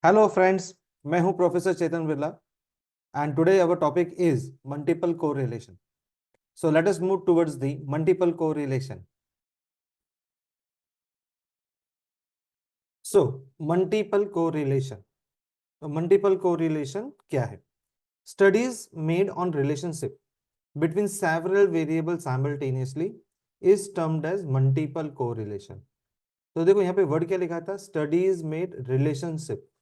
Hello friends, मैं हूं professor Chetan Birla and today our topic is multiple correlation. So let us move towards the multiple correlation. So multiple correlation. तो multiple correlation क्या है? Studies made on relationship between several variables simultaneously is termed as multiple correlation. तो देखो यहाँ पे word क्या लिखा था? Studies made relationship.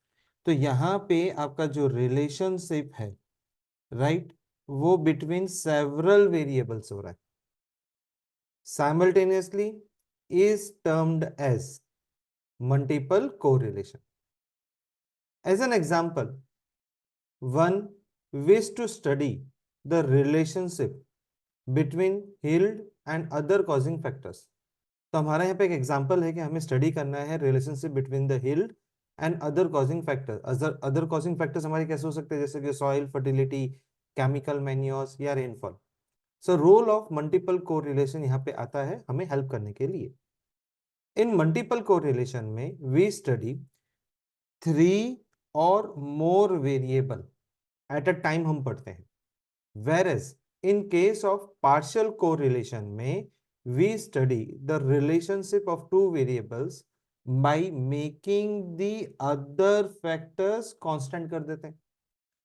तो यहाँ पे आपका जो रिलेशनशिप है, राइट, वो बिटवीन सेवरल वेरिएबल्स हो रहा है. Simultaneously is termed as multiple correlation. As an example, one wish to study the relationship between yield and other causing factors. तो हमारा यहाँ पे एक एग्जांपल है कि हमें स्टडी करना है relationship between the yield and other causing factors. Other causing factors हमारे कैसे हो सकते हैं? जैसे कि सॉइल फर्टिलिटी, केमिकल मैन्योर्स या rainfall. So role of multiple correlation यहाँ पे आता है हमें हेल्प करने के लिए. इन मल्टीपल कोरिलेशन में वी स्टडी 3 और more variable at a time हम पढ़ते हैं. whereas in case of partial correlation में we study the relationship of two variables by making the other factors constant कर देते हैं.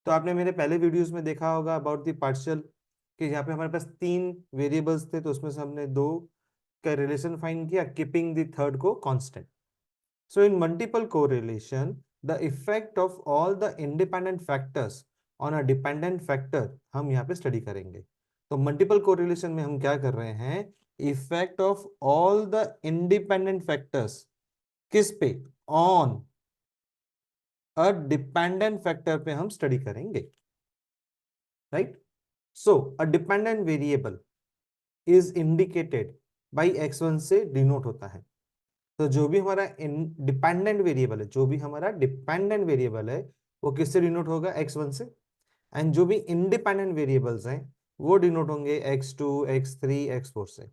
तो आपने मेरे पहले वीडियोस में देखा होगा अबाउट द पार्शियल कि यहाँ पे हमारे पास 3 वेरिएबल्स थे, तो उसमें से हमने 2 का रिलेशन फाइंड किया, कीपिंग द थर्ड को constant. So in multiple correlation the effect of all the independent factors on a dependent factor हम यहाँ पे स्टडी करेंगे. तो मल्टीपल कोरिलेशन में हम क्या कर रहे हैं? Effect of all the independent factors किस पे? ऑन अ डिपेंडेंट फैक्टर पे हम स्टडी करेंगे, right. So a dependent variable is indicated by x1 से डिनोट होता है. तो जो भी हमारा डिपेंडेंट वेरिएबल है, जो भी हमारा डिपेंडेंट वेरिएबल है वो किससे डिनोट होगा? x1 से. एंड जो भी इंडिपेंडेंट वेरिएबल्स हैं वो डिनोट होंगे x2, x3, x4 से.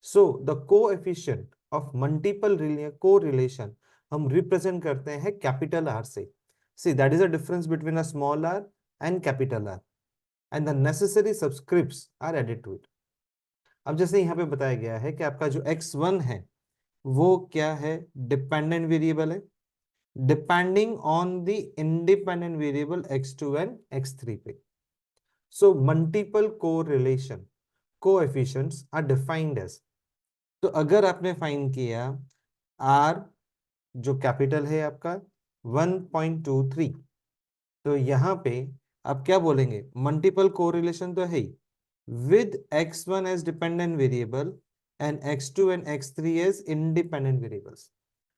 So the coefficient of multiple correlation हम रिप्रेजेंट करते हैं कैपिटल R से. See that is a difference between a small r and capital R, and the necessary subscripts are added to it. अब जैसे यहाँ पे बताया गया है कि आपका जो x1 है वो क्या है? डिपेंडेंट वेरिएबल है, depending on the independent variable x2 and x3 पे. So multiple correlation coefficients are defined as. तो अगर आपने फाइंड किया r जो कैपिटल है आपका 1.23, तो यहाँ पे आप क्या बोलेंगे? मल्टीपल कोरिलेशन तो है ही, with x1 as dependent variable and x2 and x3 as independent variables.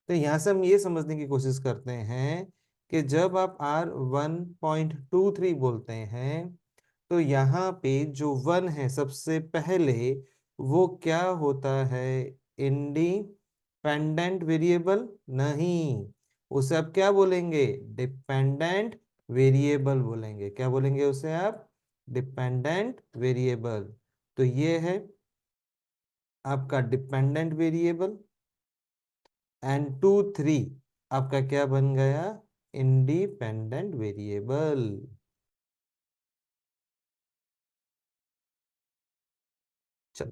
तो यहां से हम ये समझने की कोशिश करते हैं कि जब आप R1.23 बोलते हैं तो यहाँ पे जो 1 है सबसे पहले वो क्या होता है? इंडिपेंडेंट वेरिएबल नहीं, उसे आप क्या बोलेंगे? डिपेंडेंट वेरिएबल बोलेंगे. क्या बोलेंगे उसे आप? Dependent variable. तो ये है आपका डिपेंडेंट वेरिएबल एंड 2, 3 आपका क्या बन गया? Independent variable. चलो,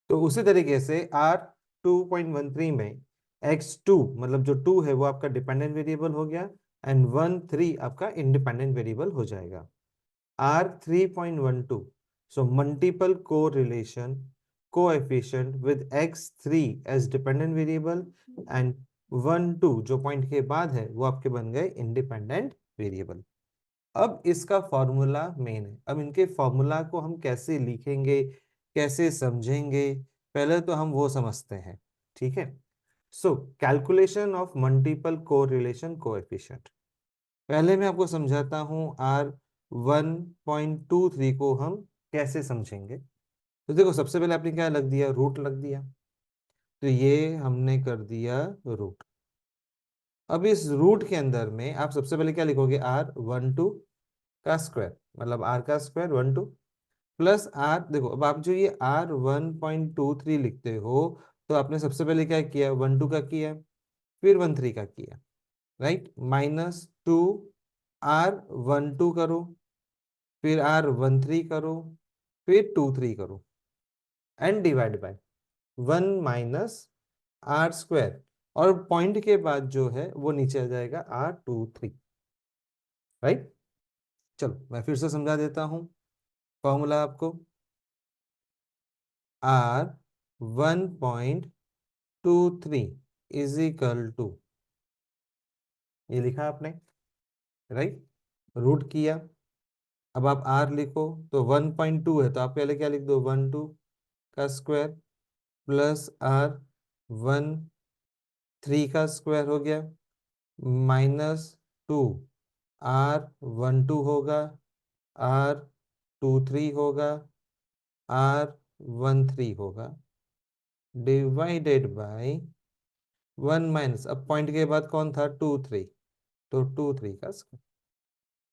तो उसी तरीके से R2.13 में x2 मतलब जो 2 है वो आपका डिपेंडेंट वेरिएबल हो गया एंड 1, 3 आपका इंडिपेंडेंट वेरिएबल हो जाएगा. R3.12 so multiple correlation coefficient with x3 as dependent variable and 1, 2 जो पॉइंट के बाद है वो आपके बन गए इंडिपेंडेंट वेरिएबल. अब इसका फॉर्मूला मेन है. अब इनके फॉर्मूला को हम कैसे लिखेंगे, कैसे समझेंगे, पहले तो हम वो समझते हैं, ठीक है. So calculation of multiple correlation coefficient. पहले मैं आपको समझाता हूं R1.23 को हम कैसे समझेंगे. तो देखो, सबसे पहले आपने क्या लग दिया? रूट लग दिया. तो ये हमने कर दिया रूट. अब इस रूट के अंदर में आप सबसे पहले क्या लिखोगे? R12 का स्क्वायर, मतलब R का स्क्वायर 12 प्लस R. देखो, अब आप जो ये R1.23 लिखते हो तो आपने सबसे पहले क्या किया? 12 का किया, फिर 13 का किया. राइट, -2 R12 करो, फिर R13 करो, फिर 23 करो, एंड डिवाइड बाय 1 - R², और पॉइंट के बाद जो है वो नीचे आ जाएगा R23, राइट। चलो मैं फिर से समझा देता हूं फॉर्मूला आपको। R1.23 इज इक्वल टू, ये लिखा आपने, राइट, रूट किया। अब आप R लिखो तो 1.2 है, तो आप पहले क्या लिख दो, 12 का स्क्वायर प्लस R13 का स्क्वायर हो गया, -2 R12 होगा, R23 होगा, R13 होगा, डिवाइडेड बाय 1 - अब पॉइंट के बाद कौन था, 23, तो 23 का स्क्वायर।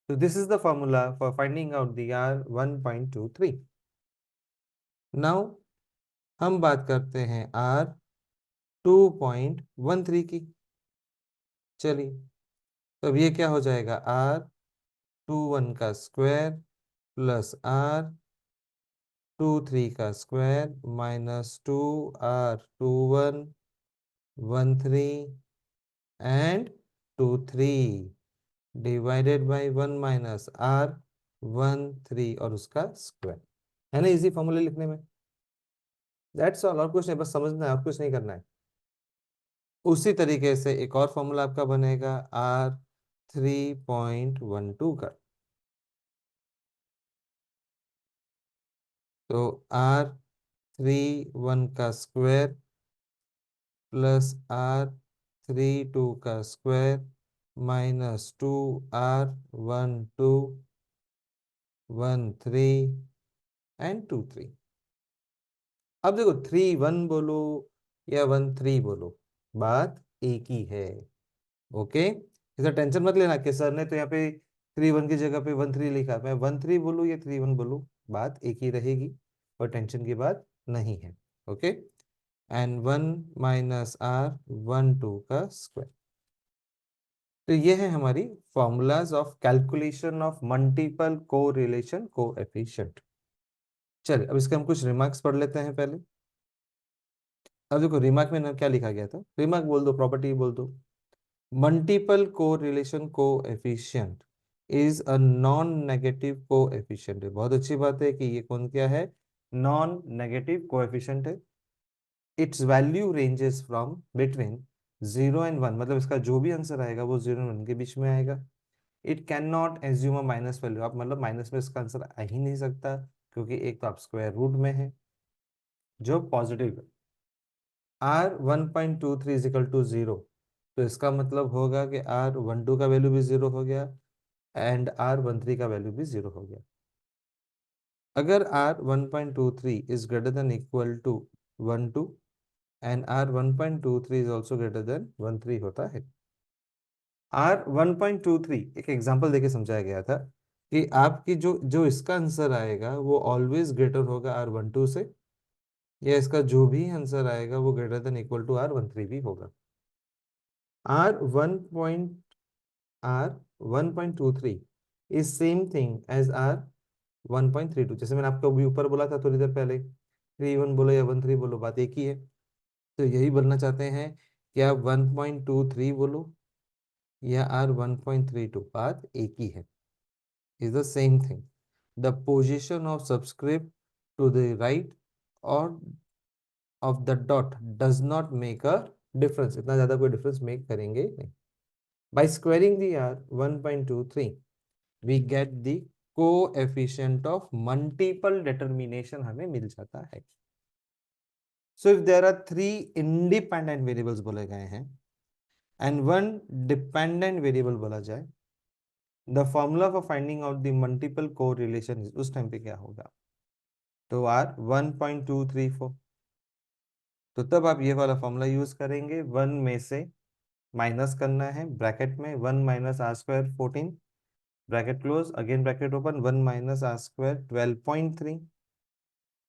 तो this is the formula for finding out the R1.23। Now हम बात करते हैं R2.13 की। चलिए, तो अब ये क्या हो जाएगा, R21 का स्क्वायर प्लस R23 का square -2R21 and 23 divided by 1 - R13 और उसका स्क्वायर। है ना इजी फॉर्मूला लिखने में? दैट्स ऑल, और कुछ नहीं, बस समझना है और कुछ नहीं करना है। उसी तरीके से एक और फॉर्मूला आपका बनेगा R3.12 का। तो R31 का स्क्वायर प्लस R32 का स्क्वायर -2R12 13 एंड 23। अब देखो 31 बोलो या 13 बोलो, बात एक ही है। ओके, इसका टेंशन मत लेना कि सर ने तो यहाँ पे 31 की जगह पे 13 लिखा, मैं 13 बोलूँ या 31 बोलूँ, बात एक ही रहेगी और टेंशन की बात नहीं है। ओके, एंड 1 - R12 का स्क्वायर। तो ये है हमारी formulas of calculation of multiple correlation coefficient. चलिए अब इसके हम कुछ रिमार्क्स पढ़ लेते हैं पहले। अब देखो रिमार्क में ना क्या लिखा गया था, रिमार्क बोल दो, प्रॉपर्टी बोल दो। Multiple correlation coefficient is a non negative coefficient है। बहुत अच्छी बात है कि ये कौन क्या है, नॉन नेगेटिव कोएफिशिएंट है। It's value ranges from between 0 और 1, मतलब इसका जो भी आंसर आएगा वो 0 और 1 के बीच में आएगा। It can not assume a minus value, आप मतलब माइनस में इसका आंसर आ ही नहीं सकता, क्योंकि एक तो आप स्क्वायर रूट में है जो पॉजिटिव है। R1.23 इज इक्वल टू 0, तो इसका मतलब होगा कि R12 का वैल्यू भी 0 हो गया एंड R13 का वैल्यू भी 0 हो गया। अगर R1.23 is greater than equal to 12 and R1.23 is also greater than 13 होता है। R1.23 एक एग्जांपल देके समझाया गया था कि आपकी जो जो इसका आंसर आएगा वो ऑलवेज ग्रेटर होगा R12 से, या इसका जो भी आंसर आएगा वो greater than equal to R13 भी होगा। R1.23 is same thing as R1.32। जैसे मैंने आपको अभी ऊपर बोला था थोड़ी देर पहले, 31 बोलो या 13 बोलो, बात एक ही है। तो यही बोलना चाहते हैं कि आप 1.23 बोलो या R1.32, बात एक ही है, is the same thing. The position of subscript to the right और of the dot does not make a difference, इतना ज्यादा कोई डिफरेंस मेक करेंगे नहीं। By squaring the R1.23 we get the coefficient of multiple determination हमें मिल जाता है। So if there are 3 independent variables बोले गए हैं and 1 dependent variable बोला जाए, the formula for finding out the multiple correlation is, उस टाइम पे क्या होगा, तो R1.234, तो तब आप ये वाला फॉर्मूला यूज करेंगे, 1 में से माइनस करना है, ब्रैकेट में 1 - R² 14, bracket close, again bracket open, 1 - R² 12.3,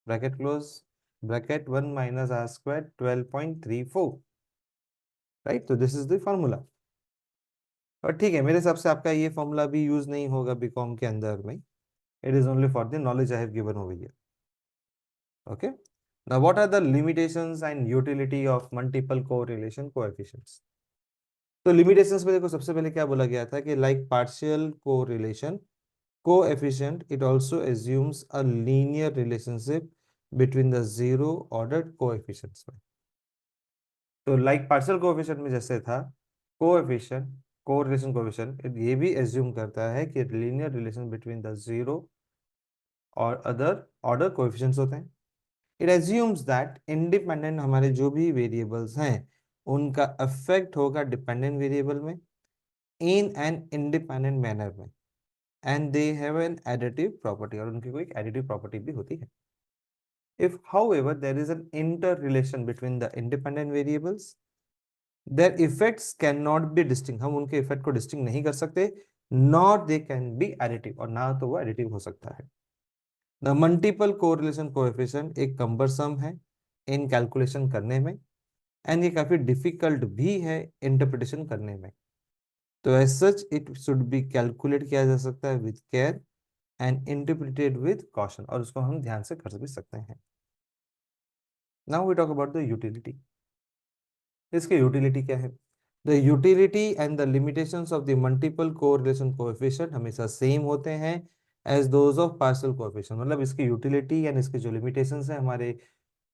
bracket close, bracket 1 - R² 12.34, right. तो दिस इज द फॉर्मूला। और ठीक है, मेरे हिसाब से आपका ये फॉर्मूला भी यूज नहीं होगा बीकॉम के अंदर में. It is only for the knowledge I have given over here. Okay. Now what are the limitations and utility of multiple correlation coefficients. तो लिमिटेशंस में देखो, सबसे पहले क्या बोला गया था कि like partial correlation coefficient it also assumes a linear relationship between the zero ordered coefficients में. तो लाइक पार्शियल कोएफिशिएंट में जैसे था, कोएफिशिएंट कोरिलेशन कोएफिशिएंट ये भी एज्यूम करता है कि linear relation between the zero और अदर ऑर्डर कोएफिशिएंट्स होते हैं. इट एज्यूम्स दैट इंडिपेंडेंट हमारे जो भी वेरिएबल्स हैं उनका अफेक्ट होगा डिपेंडेंट वेरिएबल में इन एन इंडिपेंडेंट मैनर में, and they have an additive property, और उनकी कोई एडिटिव प्रॉपर्टी भी होती है. If, however, there is an interrelation between the independent variables, their effects cannot be distinct. हम उनके इफेक्ट को डिस्टिंग नहीं कर सकते, nor they can be additive, और ना तो वो एडिटिव हो सकता है. द मल्टीपल कोरिलेशन कोएफिशिएंट एक कम्बरसम है इन कैलकुलेशन करने में, एंड ये काफी डिफिकल्ट भी है इंटरप्रिटेशन करने में. तो as such it should be calculate किया जा सकता है with care and interpreted with caution, और उसको हम ध्यान से कर भी सकते हैं. Now we talk about the utility. इसकी यूटिलिटी क्या है? The utility and the limitations of the multiple correlation coefficient हमेशा सेम होते हैं as those of partial coefficient. मतलब इसकी यूटिलिटी एंड इसके जो लिमिटेशंस है हमारे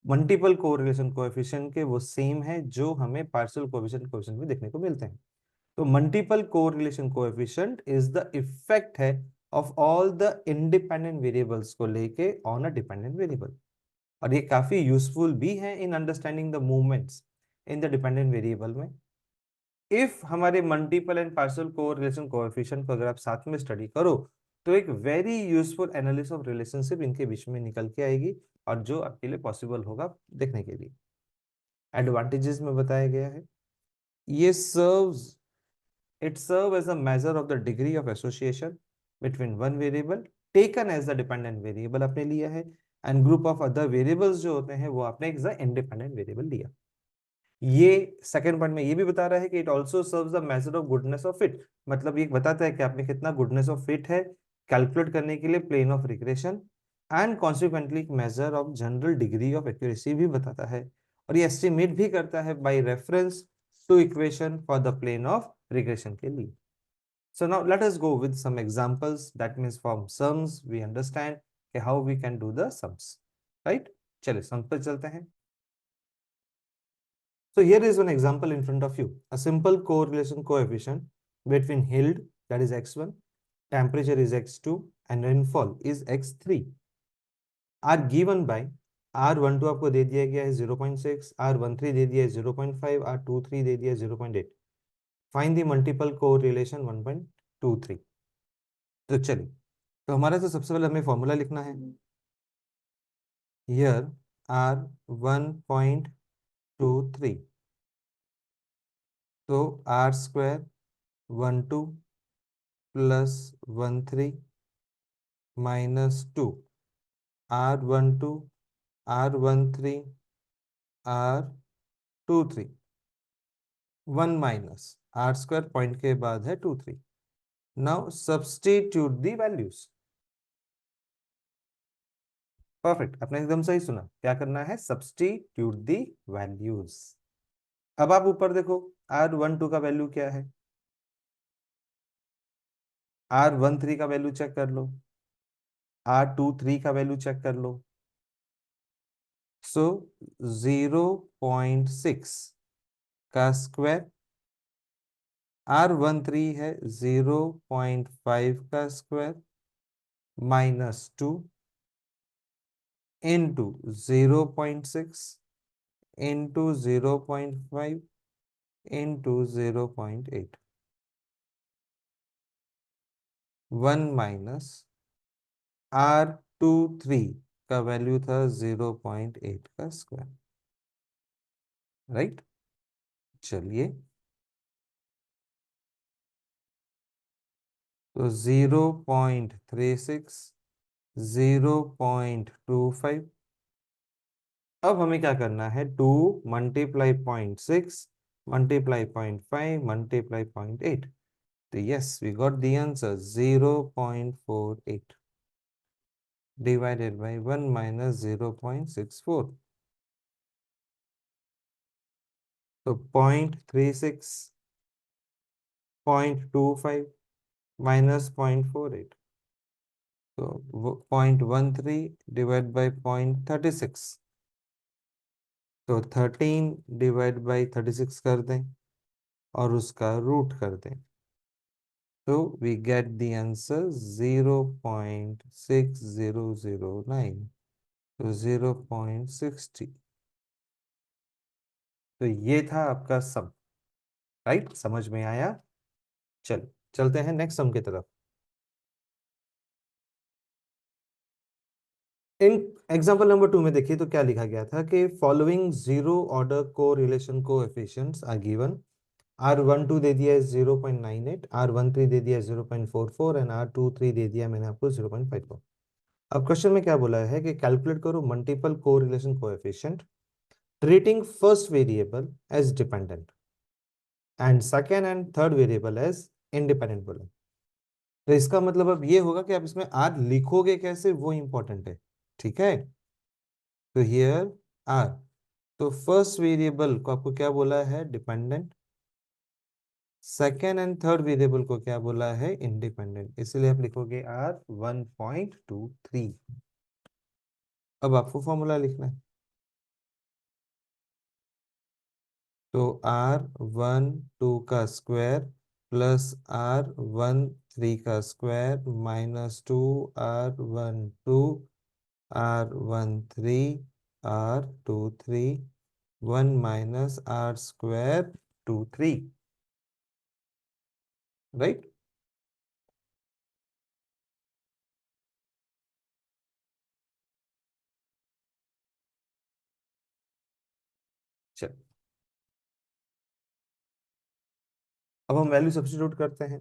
मल्टीपल कोरिलेशन कोएफिशिएंट के, वो सेम है जो हमें पार्शियल कोएफिशिएंट में देखने को मिलते हैं. तो multiple correlation coefficient is the effect है of all the independent variables को लेके ऑन अ डिपेंडेंट वेरिएबल, और ये काफी यूजफुल भी है in understanding the movements in the dependent variable में. इफ हमारे multiple and partial correlation coefficient को अगर आप साथ में स्टडी करो तो एक very useful analysis of relationship इनके बीच में निकल के आएगी, और जो आपके लिए पॉसिबल होगा देखने के लिए. एडवांटेजेस में बताया गया है, ये serve as a measure of the degree of association between one variable taken as the dependent variable आपने लिया है, and group of other variables जो होते हैं वो आपने as the independent variable लिया. ये सेकंड पॉइंट में ये भी बता रहा है कि it also serves the measure of goodness of fit. मतलब ये बताता है कि आप में कितना गुडनेस ऑफ फिट है कैलकुलेट करने के लिए plane of regression, and consequently measure of general degree of accuracy भी बताता है, और ये एस्टिमेट भी करता है by reference to equation for the plane of regression के लिए. So now let us go with some examples. That means from sums we understand how we can do the sums, right? चलिए sums पे चलते हैं. So here is one example in front of you. A simple correlation coefficient between yield, that is x1, temperature is x2, and rainfall is x3 are given by R12 आपको दे दिया गया है 0.6, R13 दे दिया है 0.5, R23 दे दिया है 0.8. Find the multiple correlation 1.23. तो चलिए, तो हमारा तो सबसे पहले हमें फॉर्मूला लिखना है. Here R1.23, तो R square 12 plus 13 minus 2, R12 R13 R23, 1 minus R square point के बाद है 23. Now substitute the values. Perfect, आपने एकदम सही सुना. क्या करना है? Substitute the values. अब आप ऊपर देखो, R12 का वैल्यू क्या है, R13 का वैल्यू चेक कर लो, R23 का वैल्यू चेक कर लो. सो 0.6 का स्क्वायर, R13 है 0.5 का square minus 2 into 0.6 into 0.5 into 0.8, 1 minus R23 का वैल्यू था 0.8 का स्क्वायर, राइट. चलिए, तो 0.36 0.25. अब हमें क्या करना है? 2 मल्टीप्लाई 0.6 मल्टीप्लाई 0.5 मल्टीप्लाई 0.8. तो yes, we got the answer 0.48 divided by 1 minus 0.64. तो 0.36, 0.25 minus 0.48. तो 0.13 डिवाइड बाई 0.36, तो 13 डिवाइड बाई 36 कर दें और उसका रूट कर दें, तो वी गेट द आंसर 0.6009, तो 0.60। तो ये था आपका सम, राइट? समझ में आया? चलते हैं नेक्स्ट सम की तरफ। इन एग्जाम्पल नंबर 2 में देखिए तो क्या लिखा गया था कि following zero order correlation coefficients are given. R12 दे दिया है 0.98, R13 दे दिया है 0.44 एंड R23 दे दिया मैंने आपको 0.54। अब क्वेश्चन में क्या बोला है कि कैलकुलेट करो multiple correlation coefficient treating first variable as dependent and second and third variable as independent बोला। तो इसका मतलब अब ये होगा कि आप इसमें आर लिखोगे कैसे, वो इंपॉर्टेंट है, ठीक है? तो हियर आर, तो फर्स्ट वेरिएबल को आपको क्या बोला है? Dependent. Second and third variable को क्या बोला है? इंडिपेंडेंट। इसलिए आप लिखोगे आर 1.23। अब आपको फॉर्मूला लिखना है, तो R12 का स्क्वायर प्लस R13 का square -2 R12 R13 R23 1 minus R square 23, right? चल, अब हम वैल्यू सब्स्टिट्यूट करते हैं।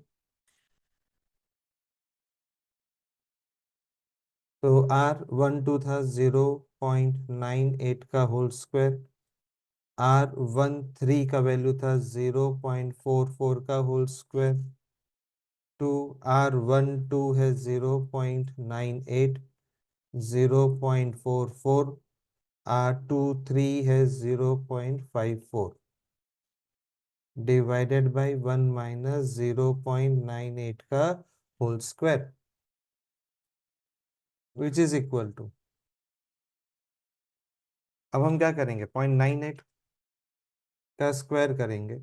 तो R12 था 0.98 का होल स्क्वायर, R13 का वैल्यू था 0.44 का होल स्क्वायर, टू R12 है 0.98, 0.44, R23 है 0.54 डिवाइडेड बाई 1 माइनस 0.98 का whole square which is equal to, अब हम क्या करेंगे? 0.98 का स्क्वायर करेंगे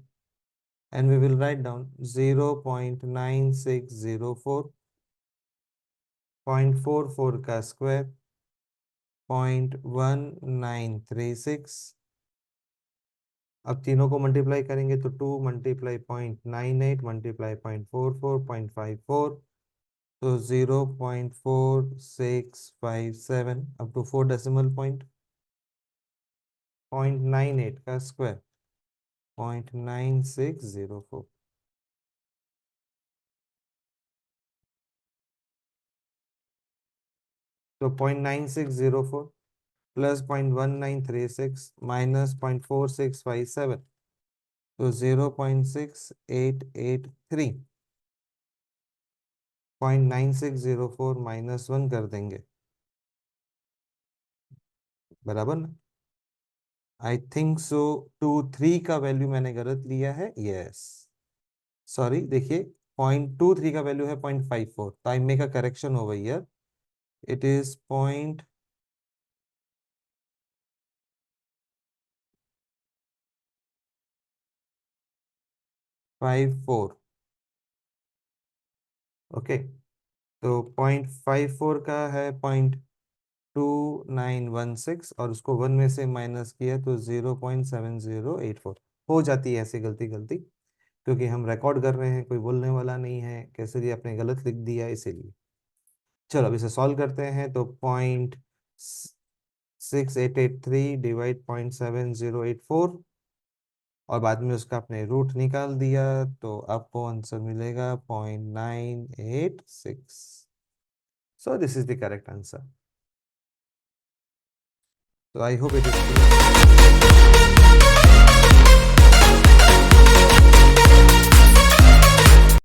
and we will write down 0.9604, 0.44 का स्क्वायर 0.1936। अब तीनों को मल्टीप्लाई करेंगे तो 2 मल्टीप्लाई 0.98 मल्टीप्लाई 0.44 0.54, तो 0.4657 अप टू 4 डेसिमल पॉइंट। 0.98 का स्क्वायर 0.9604, तो 0.9604 प्लस 0.1936 माइनस 0.4657, तो 0.6883। 0.9604 माइनस 1 कर देंगे, बराबर ना? आई थिंक सो 23 का वैल्यू मैंने गलत लिया है, यस सॉरी। देखिए 0.23 का वैल्यू है 0.54, तो I make a correction over here, it is 0.54। Okay, तो 0.54 का है 0.2916 और उसको 1 में से माइनस किया तो 0.7084 हो जाती है ऐसे गलती गलती, क्योंकि हम रिकॉर्ड कर रहे हैं, कोई बोलने वाला नहीं है, कैसे भी आपने गलत लिख दिया इसीलिए। चलो अब इसे सॉल्व करते हैं, तो 0.6883 डिवाइड 0.7084 और बाद में उसका आपने रूट निकाल दिया, तो आपको आंसर मिलेगा 0.986। So this is the correct answer. So I hope it is clear.